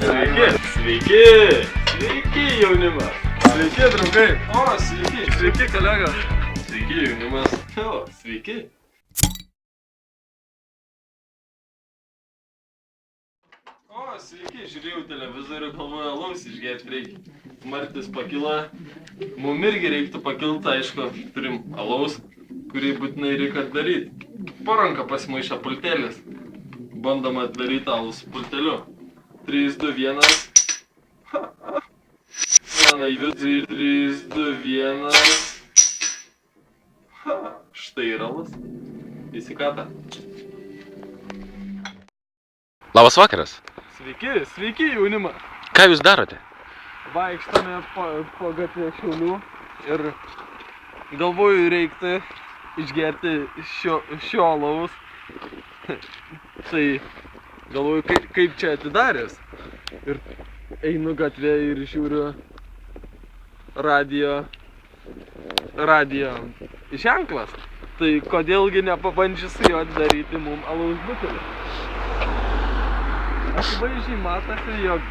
Sveiki jaunimas. Sveiki draugai. O, sveiki. Sveiki kolega. Sveiki jaunimas. O, sveiki. O, sveiki, žiūrėjau televizorių, galvoju, alaus išgerti reikia. Martis pakila. Mum irgi reiktų pakilti, aišku, turim alaus, kurį būtinai reikia daryti. Po ranką pasimaišę pultelis. Bandom atdaryti alus pulteliu. 3, 2, 1. Vieną į vidų ir 3, 2, 1. Štai ir alus. Įsikata. Labas vakaras. Sveiki jaunimą. Ką jūs darote? Vaikštame po gatvę Šiaulių ir galvoju reiktų išgerti šio alaus. Tai galvoju kaip čia atidaręs. Ir einu gatvę ir žiūriu radio ženklas. Tai kodėlgi nepabandžius jo daryti mum alaus butelį. Akivaizdžiai matosi, jog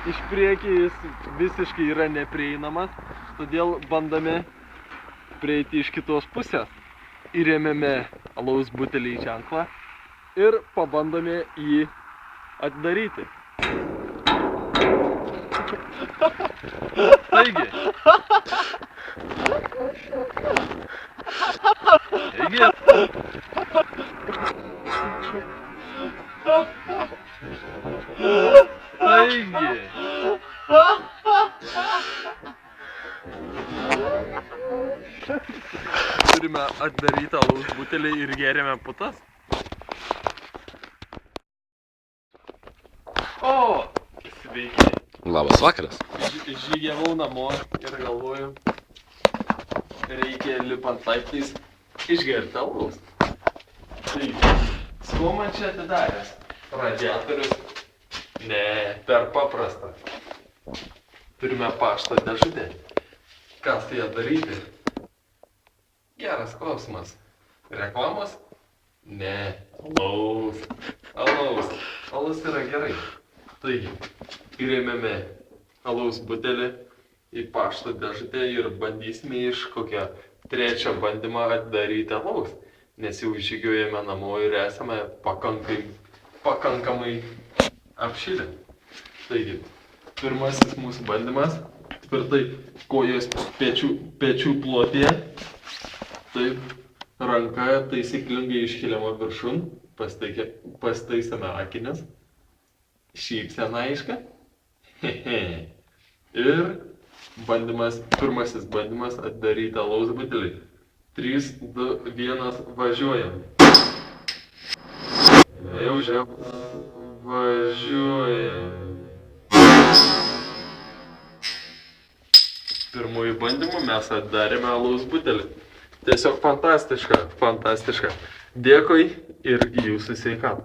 iš priekį jis visiškai yra neprieinamas, todėl bandome prieiti iš kitos pusės. Įrėmėme alaus butelį į ženklą ir pabandome jį atidaryti. Taigi. Turime atidarytą alaus butelį ir geriame putas. O, sveiki. Labas vakaras. Žygiavau namo ir galvoju, reikia lipant laiptais išgerti alaus. Tai, kuo man čia atidaręs? Radiatorius? Ne, per paprasta. Turime pašto dėžutę. Ką su ją daryti? Geras klausimas. Reklamos? Ne, alaus. Alaus yra gerai. Taigi, įrėmėme alaus butelį į pašto dėžutę ir bandysime iš kokio trečio bandymą atidaryti alaus. Nes jau žygiuojame namo ir esame pakankamai apšilę. Taigi, pirmasis mūsų bandymas. Tvirtai kojos pečių plotėje. Taip, ranka taisyklingai iškeliama viršun. Pastaisame akinius. Šypsena aiška. Ir pirmasis bandymas atidaryti alaus butelį. 3, 2, 1, važiuojam. Jau žiūrėk. Važiuojam. Pirmųjų bandymų mes atidarėme alaus butelį. Tiesiog fantastiška. Dėkui ir jūsų sveikatą.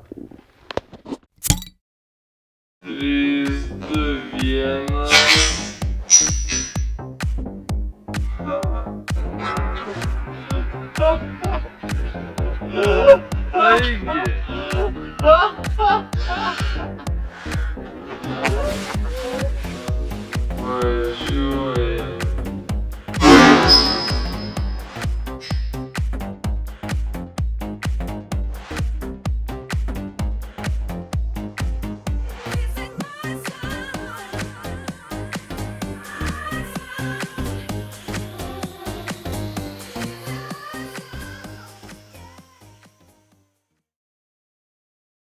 3, 2, 1.